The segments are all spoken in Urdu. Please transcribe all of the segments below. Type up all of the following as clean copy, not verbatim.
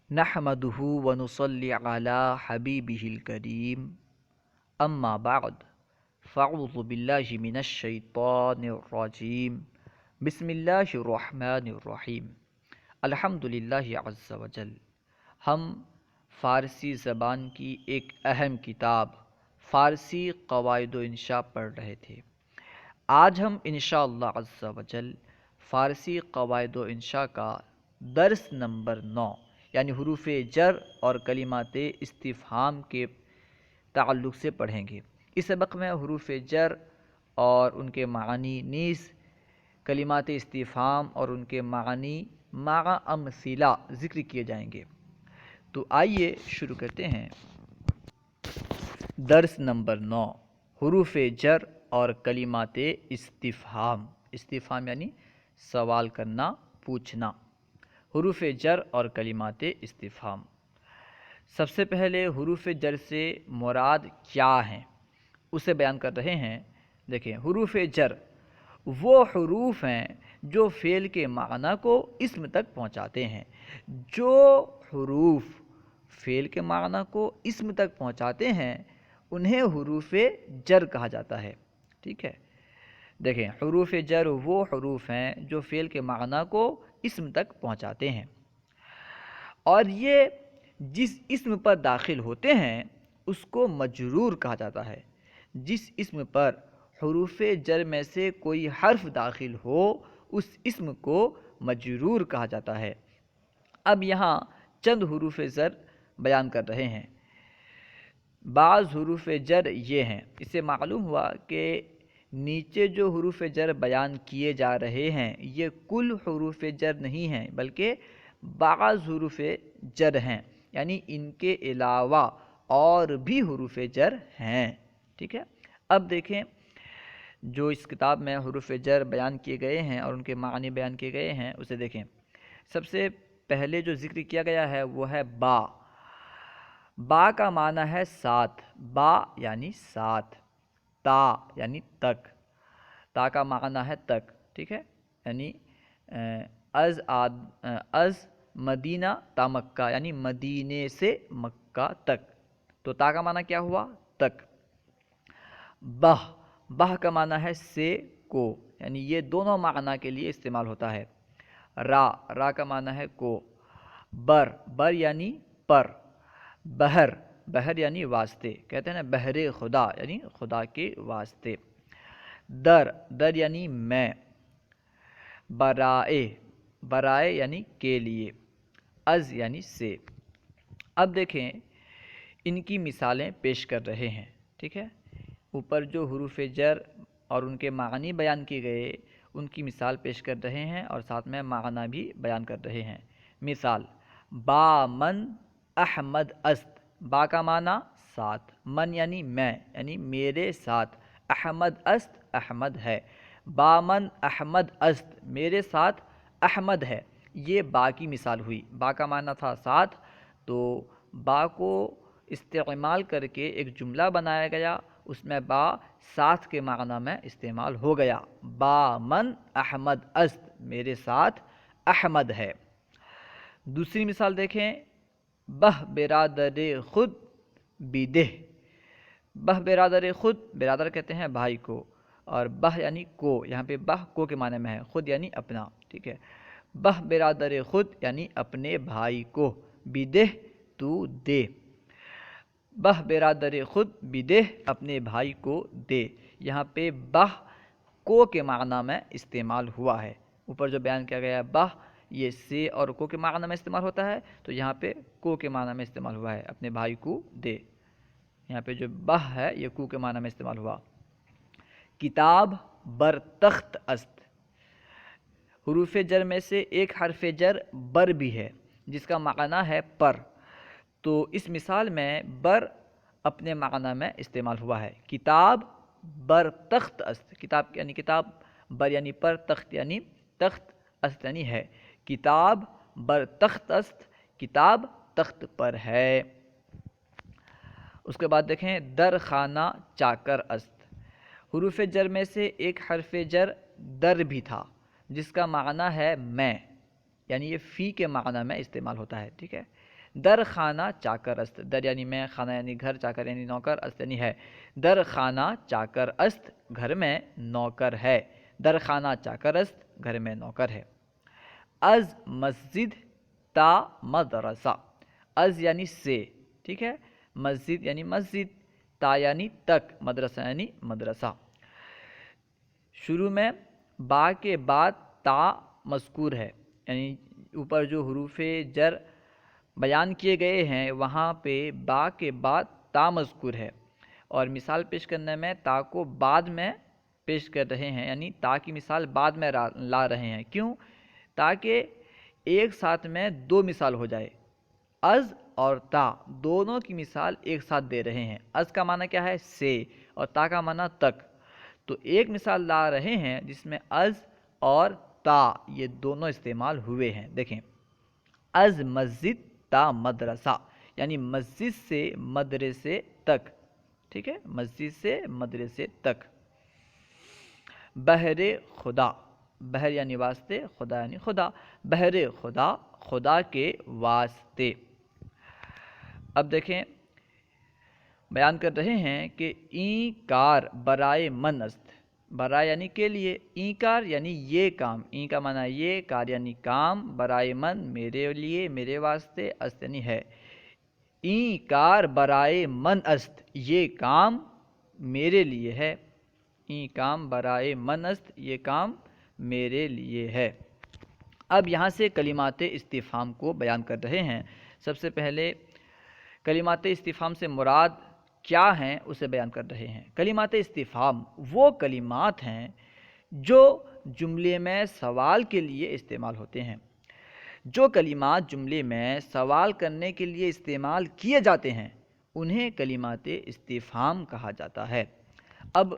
نحمده ونصلي على حبيبه الكريم أما بعد فأعوذ بالله من الشيطان الرجيم بسم الله الرحمن الرحیم الحمد للہ عز وجل۔ ہم فارسی زبان کی ایک اہم کتاب فارسی قواعد و انشاء پڑھ رہے تھے۔ آج ہم انشاءاللہ عز وجل فارسی قواعد و انشاء کا درس نمبر 9 یعنی حروف جر اور کلمات استفہام کے تعلق سے پڑھیں گے۔ اس سبق میں حروف جر اور ان کے معنی نیز کلمات استفہام اور ان کے معنی مع امثلہ ذکر کیے جائیں گے۔ تو آئیے شروع کرتے ہیں۔ درس نمبر 9 حروف جر اور کلمات استفہام۔ استفہام یعنی سوال کرنا، پوچھنا۔ حروف جر اور کلمات استفہام۔ سب سے پہلے حروف جر سے مراد کیا ہیں اسے بیان کر رہے ہیں۔ دیکھیں، حروف جر وہ حروف ہیں جو فعل کے معنی کو اسم تک پہنچاتے ہیں۔ جو حروف فعل کے معنی کو اسم تک پہنچاتے ہیں انہیں حروف جر کہا جاتا ہے۔ ٹھیک ہے، دیکھیں، حروف جر وہ حروف ہیں جو فعل کے معنی کو اسم تک پہنچاتے ہیں، اور یہ جس اسم پر داخل ہوتے ہیں اس کو مجرور کہا جاتا ہے۔ جس اسم پر حروف جر میں سے کوئی حرف داخل ہو اس اسم کو مجرور کہا جاتا ہے۔ اب یہاں چند حروف جر بیان کر رہے ہیں۔ بعض حروف جر یہ ہیں، اس سے معلوم ہوا کہ نیچے جو حروف جر بیان کیے جا رہے ہیں یہ کل حروف جر نہیں ہیں بلکہ بعض حروف جر ہیں، یعنی ان کے علاوہ اور بھی حروف جر ہیں۔ ٹھیک ہے، اب دیکھیں جو اس کتاب میں حروف جر بیان کیے گئے ہیں اور ان کے معنی بیان کیے گئے ہیں اسے دیکھیں۔ سب سے پہلے جو ذکر کیا گیا ہے وہ ہے با۔ با کا معنی ہے ساتھ، با یعنی ساتھ، تا یعنی تک، تا کا معنی ہے تک۔ ٹھیک ہے، یعنی از مدینہ تا مکہ یعنی مدینے سے مکہ تک، تو تا کا معنی کیا ہوا؟ تک۔ بہ، بہ کا معنی ہے سے کو، یعنی یہ دونوں معنی کے لیے استعمال ہوتا ہے۔ را، را کا معنی ہے کو۔ بر، بر یعنی پر۔ بہر، بہر یعنی واسطے، کہتے ہیں نا بہر خدا یعنی خدا کے واسطے۔ در، در یعنی میں۔ برائے، برائے یعنی کے لیے۔ از یعنی سے۔ اب دیکھیں ان کی مثالیں پیش کر رہے ہیں۔ ٹھیک ہے، اوپر جو حروف جر اور ان کے معنی بیان کیے گئے ان کی مثال پیش کر رہے ہیں اور ساتھ میں معنی بھی بیان کر رہے ہیں۔ مثال، با من احمد است۔ با کا معنی ساتھ، من یعنی میں یعنی میرے ساتھ، احمد است احمد ہے۔ با من احمد است، میرے ساتھ احمد ہے۔ یہ با کی مثال ہوئی۔ با کا معنی تھا ساتھ، تو با کو استعمال کر کے ایک جملہ بنایا گیا، اس میں با ساتھ کے معنی میں استعمال ہو گیا۔ با من احمد است، میرے ساتھ احمد ہے۔ دوسری مثال دیکھیں، بہ برادر خود بیدہ۔ بہ برادر خود، برادر کہتے ہیں بھائی کو، اور بہ یعنی کو، یہاں پہ بہ کو کے معنی میں ہے، خود یعنی اپنا۔ ٹھیک ہے، بہ برادر خود یعنی اپنے بھائی کو، بیدہ تو دے۔ بہ برادر خود بیدہ، اپنے بھائی کو دے۔ یہاں پہ بہ کو کے معنی میں استعمال ہوا ہے۔ اوپر جو بیان کیا گیا ہے بہ یہ سے اور کو کے معنی میں استعمال ہوتا ہے، تو یہاں پہ کو کے معنی میں استعمال ہوا ہے، اپنے بھائی کو دے۔ یہاں پہ جو بہ ہے یہ کو کے معنی میں استعمال ہوا۔ کتاب بر تخت است۔ حروف جر میں سے ایک حرف جر بر بھی ہے جس کا معنی ہے پر، تو اس مثال میں بر اپنے معنی میں استعمال ہوا ہے۔ کتاب بر تخت است، کتاب یعنی کتاب، بر یعنی پر، تخت یعنی تخت، است یعنی ہے۔ کتاب بر تخت است، کتاب تخت پر ہے۔ اس کے بعد دیکھیں، در خانہ چاکر است۔ حروف جر میں سے ایک حرف جر در بھی تھا جس کا معنی ہے میں، یعنی یہ فی کے معنی میں استعمال ہوتا ہے۔ ٹھیک ہے، در خانہ چاکر است، در یعنی میں، خانہ یعنی گھر، چاکر یعنی نوکر، است یعنی ہے۔ در خانہ چاکر است، گھر میں نوکر ہے۔ در خانہ چاکر است، گھر میں نوکر ہے۔ از مسجد تا مدرسہ، از یعنی سے، ٹھیک ہے، مسجد یعنی مسجد، تا یعنی تک، مدرسہ یعنی مدرسہ۔ شروع میں با کے بعد تا مذکور ہے، یعنی اوپر جو حروف جر بیان کیے گئے ہیں وہاں پہ با کے بعد تا مذکور ہے، اور مثال پیش کرنے میں تا کو بعد میں پیش کر رہے ہیں، یعنی تا کی مثال بعد میں لا رہے ہیں، کیوں؟ تاکہ ایک ساتھ میں دو مثال ہو جائے، از اور تا دونوں کی مثال ایک ساتھ دے رہے ہیں۔ از کا معنی کیا ہے؟ سے، اور تا کا معنی تک، تو ایک مثال لا رہے ہیں جس میں از اور تا یہ دونوں استعمال ہوئے ہیں۔ دیکھیں، از مسجد تا مدرسہ، یعنی مسجد سے مدرسے تک، ٹھیک ہے، مسجد سے مدرسے تک۔ بہر خدا، بہر یعنی واسطے، خدا یعنی خدا، بہر خدا، خدا کے واسطے۔ اب دیکھیں، بیان کر رہے ہیں کہ این کار برائے من است، برائے یعنی کے لیے، این کار یعنی یہ کام، این کا معنی یہ، کار یعنی کام، برائے من میرے لیے، میرے واسطے، است یعنی ہے۔ این کار برائے من است، یہ کام میرے لیے ہے، این کام برائے من است، یہ کام میرے لیے ہے۔ اب یہاں سے کلمات استفہام کو بیان کر رہے ہیں۔ سب سے پہلے کلمات استفہام سے مراد کیا ہیں اسے بیان کر رہے ہیں۔ کلمات استفہام وہ کلمات ہیں جو جملے میں سوال کے لیے استعمال ہوتے ہیں۔ جو کلمات جملے میں سوال کرنے کے لیے استعمال کیے جاتے ہیں انہیں کلمات استفہام کہا جاتا ہے۔ اب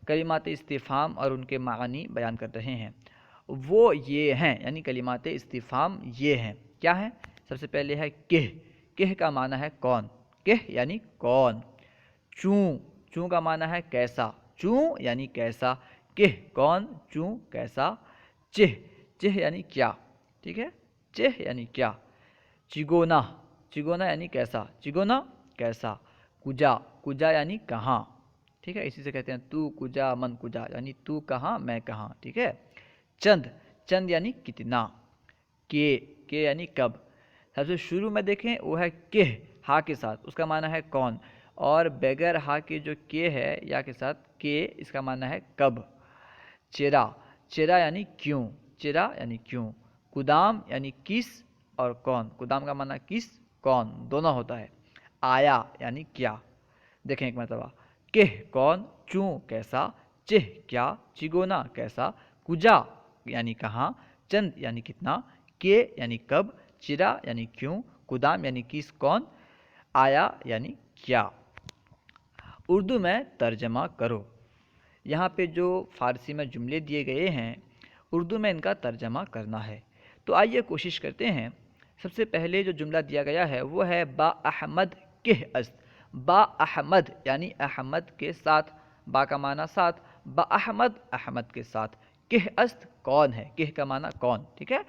کلمات استفہام اور ان کے معنی بیان کر رہے ہیں۔ وہ یہ ہیں، یعنی کلمات استفہام یہ ہیں، کیا ہیں؟ سب سے پہلے ہے کہ، کہ کا معنی ہے کون، کہ یعنی کون۔ چوں، چوں کا معنی ہے کیسا، چوں یعنی کیسا، کہ کون، چوں کیسا۔ چہ، چہ یعنی کیا، ٹھیک ہے، چہ یعنی کیا۔ چگونا، چگونا یعنی کیسا، چگونا کیسا۔ کجا، کجا یعنی کہاں، ٹھیک ہے، اسی سے کہتے ہیں تو کجا من کجا، یعنی تو کہاں میں کہاں، ٹھیک ہے۔ چند، چند یعنی کتنا۔ کہ یعنی کب۔ سب سے شروع میں دیکھیں وہ ہے کہ، ہا کے ساتھ، اس کا معنی ہے کون، اور بغیر ہا کے جو کہ ہے یا کے ساتھ کہ، اس کا معنی ہے کب۔ چرا، چرا یعنی کیوں، چرا یعنی کیوں۔ کدام یعنی کس اور کون، کدام کا معنی کس کون دونوں ہوتا ہے۔ آیا یعنی کیا، دیکھیں ایک مرتبہ، کہ کون، چوں کیسا، چہ کیا، چگونا کیسا، کجا یعنی کہاں، چند یعنی کتنا، کہ یعنی کب، چرا یعنی کیوں، کدام یعنی کس کون، آیا یعنی کیا۔ اردو میں ترجمہ کرو۔ یہاں پہ جو فارسی میں جملے دیے گئے ہیں اردو میں ان کا ترجمہ کرنا ہے، تو آئیے کوشش کرتے ہیں۔ سب سے پہلے جو جملہ دیا گیا ہے وہ ہے با احمد کہ است، با احمد یعنی احمد کے ساتھ، با کا معنی ساتھ، با احمد احمد کے ساتھ، کہ است کون ہے، کہ کا معنی کون، ٹھیک ہے،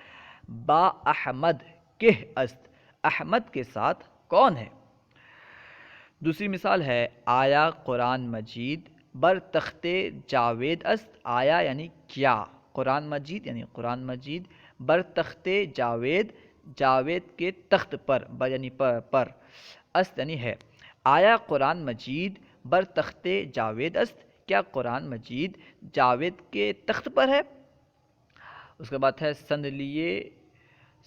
با احمد کہ است احمد کے ساتھ کون ہے۔ دوسری مثال ہے آیا قرآن مجید بر تخت جاوید است، آیا یعنی کیا، قرآن مجید یعنی قرآن مجید، بر تخت جاوید جاوید کے تخت پر، بر یعنی پر، است یعنی ہے۔ آیا قرآن مجید بر تخت جاوید است، کیا قرآن مجید جاوید کے تخت پر ہے۔ اس کے بعد ہے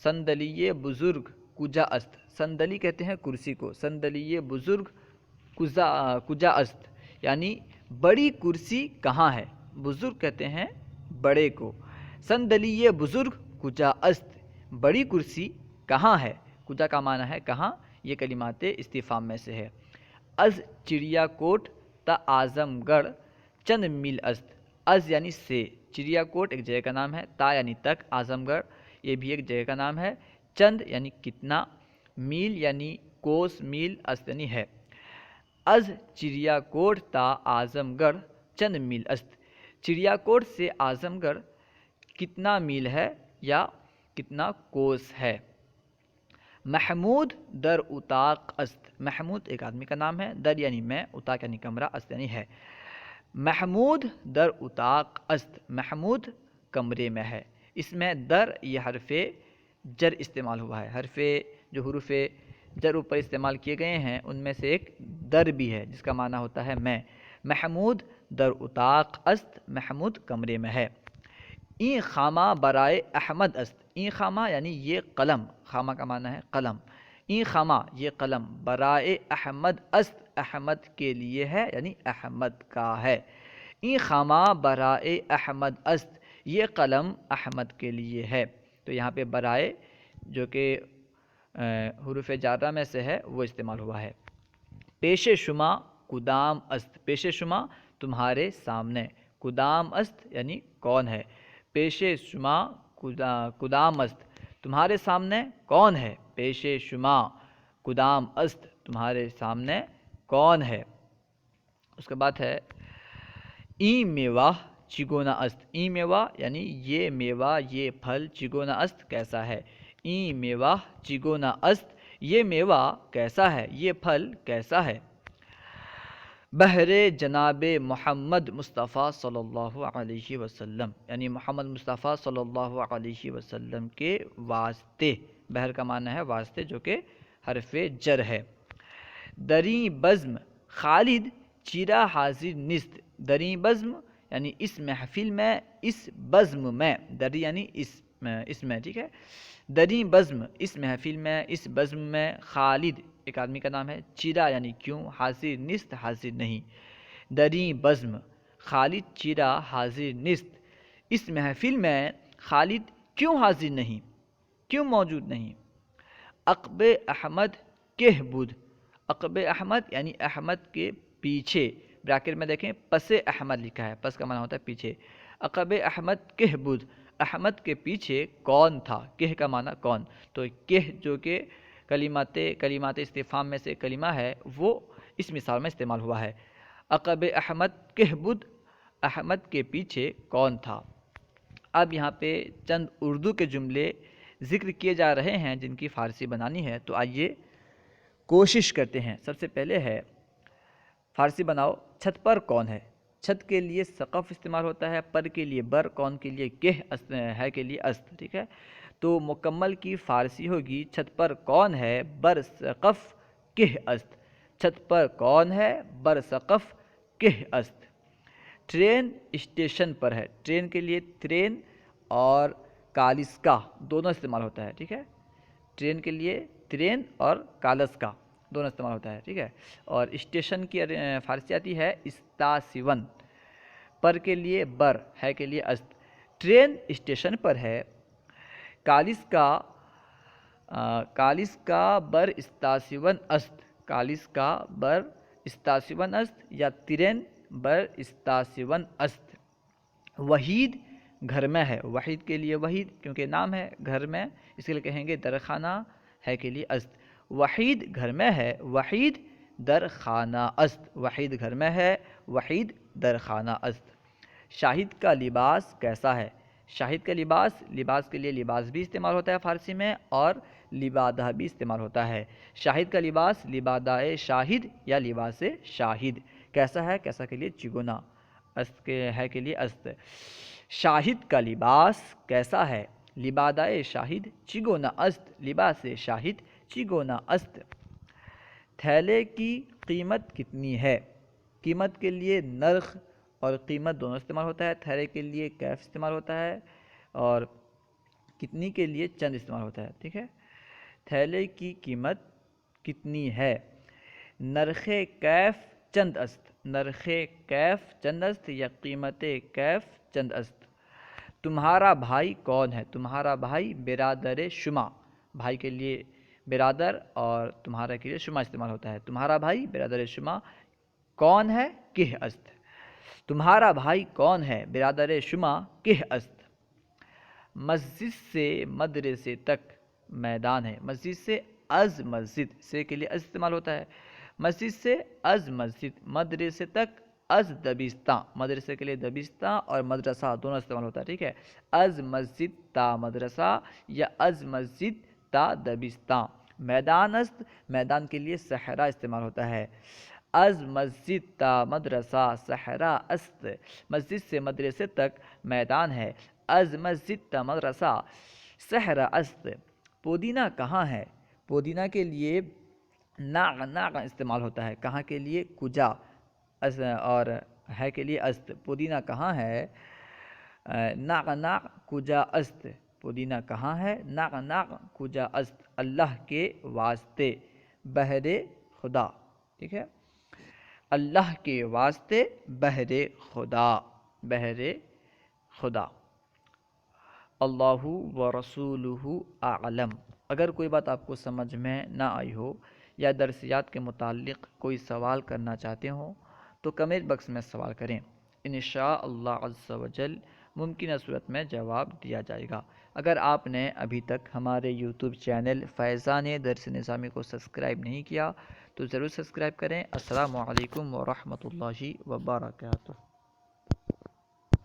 صندلی بزرگ کجا است، صندلی کہتے ہیں کرسی کو، صندلی بزرگ کجا است یعنی بڑی کرسی کہاں ہے، بزرگ کہتے ہیں بڑے کو۔ صندلی بزرگ کجا است، بڑی کرسی کہاں ہے، کجا کا معنی ہے کہاں، یہ کلمات استفہام میں سے ہے۔ از چڑیا کوٹ تا اعظم گڑھ چند میل است، از یعنی سے، چڑیا کوٹ ایک جگہ کا نام ہے، تا یعنی تک، اعظم گڑھ یہ بھی ایک جگہ کا نام ہے، چند یعنی کتنا، میل یعنی کوس میل، است یعنی ہے۔ از چڑیا کوٹ تا اعظم گڑھ چند میل است، چڑیا کوٹ سے اعظم گڑھ کتنا میل ہے یا کتنا کوس ہے۔ محمود در اتاق است، محمود ایک آدمی کا نام ہے، در یعنی میں، اتاق یعنی کمرہ، است یعنی ہے۔ محمود در اتاق است، محمود کمرے میں ہے۔ اس میں در یہ حرف جر استعمال ہوا ہے، حرف جو حروف جر اوپر استعمال کیے گئے ہیں ان میں سے ایک در بھی ہے جس کا معنی ہوتا ہے میں۔ محمود در اتاق است، محمود کمرے میں ہے۔ این خامہ برائے احمد است، این خامہ یعنی یہ قلم، خامہ کا معنی ہے قلم، این خامہ یہ قلم، برائے احمد است احمد کے لیے ہے یعنی احمد کا ہے۔ این خامہ برائے احمد است، یہ قلم احمد کے لیے ہے۔ تو یہاں پہ برائے جو کہ حروف جارہ میں سے ہے وہ استعمال ہوا ہے۔ پیش شما کدام است، پیش شما تمہارے سامنے، کدام است یعنی کون ہے، پیش شما کدام است تمہارے سامنے کون ہے، پیش شما کدام است تمہارے سامنے کون ہے۔ اس کے بعد ہے این میوہ چگونا است، این میوہ یعنی یہ میوہ یہ پھل، چگونا است کیسا ہے، این میوہ چگونا است یہ میوہ کیسا ہے، یہ پھل کیسا ہے۔ بہر جناب محمد مصطفیٰ صلی اللہ علیہ وسلم یعنی محمد مصطفیٰ صلی اللہ علیہ وسلم کے واسطے، بہر کا معنی ہے واسطے جو کہ حرف جر ہے۔ دریں بزم خالد چیرا حاضر نیست، دریں بزم یعنی اس محفل میں، اس بزم میں، دری یعنی اس میں، ٹھیک ہے، دریں بزم اس محفل میں، اس بزم میں، خالد ایک آدمی کا نام ہے، چیرا یعنی کیوں، حاضر نیست حاضر نہیں، دریں بزم خالد چیرا حاضر نیست، اس محفل میں خالد کیوں حاضر نہیں، کیوں موجود نہیں۔ عقب احمد کہ بود، عقب احمد یعنی احمد کے پیچھے، بریکٹ میں دیکھیں پس احمد لکھا ہے، پس کا معنی ہوتا ہے پیچھے۔ عقب احمد کہ بود، احمد کے پیچھے کون تھا، کہ کا معنی کون، تو کہ جو کہ کلمات استفہام میں سے کلمہ ہے وہ اس مثال میں استعمال ہوا ہے۔ عقب احمد کہ بود، احمد کے پیچھے کون تھا۔ اب یہاں پہ چند اردو کے جملے ذکر کیے جا رہے ہیں جن کی فارسی بنانی ہے، تو آئیے کوشش کرتے ہیں۔ سب سے پہلے ہے فارسی بناؤ، چھت پر کون ہے، چھت کے لیے سقف استعمال ہوتا ہے، پر کے لیے بر، کون کے لیے کہ، ہے کے لیے است، ٹھیک ہے۔ تو مکمل کی فارسی ہوگی چھت پر کون ہے، بر سقف کہ است، چھت پر کون ہے، بر سقف کہ است۔ ٹرین اسٹیشن پر ہے، ٹرین کے لیے ٹرین اور کالس کا دونوں استعمال ہوتا ہے، ٹھیک ہے، ٹرین کے لیے ٹرین اور کالس کا دونوں استعمال ہوتا ہے، ٹھیک ہے۔ اور اسٹیشن کی فارسی آتی ہے استاسیون، پر کے لیے بر، ہے کے لیے است، ٹرین اسٹیشن پر ہے، کالس کا بر استاسیون است، کالس کا بر استاسیون است یا ٹرین بر استاسیون است۔ وحید گھر میں ہے، وحید کے لیے وحید کیونکہ نام ہے گھر میں، اس کے لیے کہیں گے درخانہ، ہے کے لیے است، وحید گھر میں ہے، وحید در خانہ است، وحید گھر میں ہے، وحید در خانہ است۔ شاہد کا لباس کیسا ہے، شاہد کا لباس، لباس کے لیے لباس بھی استعمال ہوتا ہے فارسی میں اور لبادہ بھی استعمال ہوتا ہے۔ شاہد کا لباس لبادہ شاہد یا لباس شاہد، کیسا ہے، کیسا کے لیے چگونا، است کے ہے کے لیے است۔ شاہد کا لباس کیسا ہے، لبادہ شاہد چگونا است، لباس شاہد چگونا است۔ تھیلے کی قیمت کتنی ہے، قیمت کے لیے نرخ اور قیمت دونوں استعمال ہوتا ہے، تھیلے کے لیے کیف استعمال ہوتا ہے اور کتنی کے لیے چند استعمال ہوتا ہے، ٹھیک ہے۔ تھیلے کی قیمت کتنی ہے، نرخ کیف چند است، نرخ کیف چند است یا قیمت کیف چند است۔ تمہارا بھائی کون ہے، تمہارا بھائی برادر شما، بھائی کے لیے برادر اور تمہارا کے لیے شما استعمال ہوتا ہے، تمہارا بھائی برادر شما کون ہے، کہ است، تمہارا بھائی کون ہے، برادر شما کہ است۔ مسجد سے مدرسے تک میدان ہے، مسجد سے از مسجد، سے کے لیے از استعمال ہوتا ہے، مسجد سے از مسجد، مدرسے تک از دبستان، مدرسے کے لیے دبستان اور مدرسہ دونوں استعمال ہوتا ہے، ٹھیک ہے، از مسجد تا مدرسہ یا از مسجد تا دبستان میدان است، میدان کے لیے صحرا استعمال ہوتا ہے۔ از مسجد تا مدرسہ صحرا است، مسجد سے مدرسے تک میدان ہے۔ از مسجد تا مدرسہ صحرا است۔ پودینہ کہاں ہے؟ پودینہ کے لیے ناغ ناغ استعمال ہوتا ہے، کہاں کے لیے؟ کجا، اور ہے کے لیے است۔ پودینہ کہاں ہے؟ ناغ ناغ کجا است، پودینہ کہاں ہے؟ ناغ ناغ کجا است، اللہ کے واسطے، بہر خدا، ٹھیک ہے، اللہ کے واسطے، بہر خدا، بہر خدا۔ اللہ و رسولہ اعلم۔ اگر کوئی بات آپ کو سمجھ میں نہ آئی ہو یا درسیات کے متعلق کوئی سوال کرنا چاہتے ہوں تو کمنٹ باکس میں سوال کریں، انشاءاللہ عز و جل ممکنہ صورت میں جواب دیا جائے گا۔ اگر آپ نے ابھی تک ہمارے یوٹیوب چینل فیضان درس نظامی کو سبسکرائب نہیں کیا تو ضرور سبسکرائب کریں۔ السلام علیکم ورحمۃ اللہ وبرکاتہ۔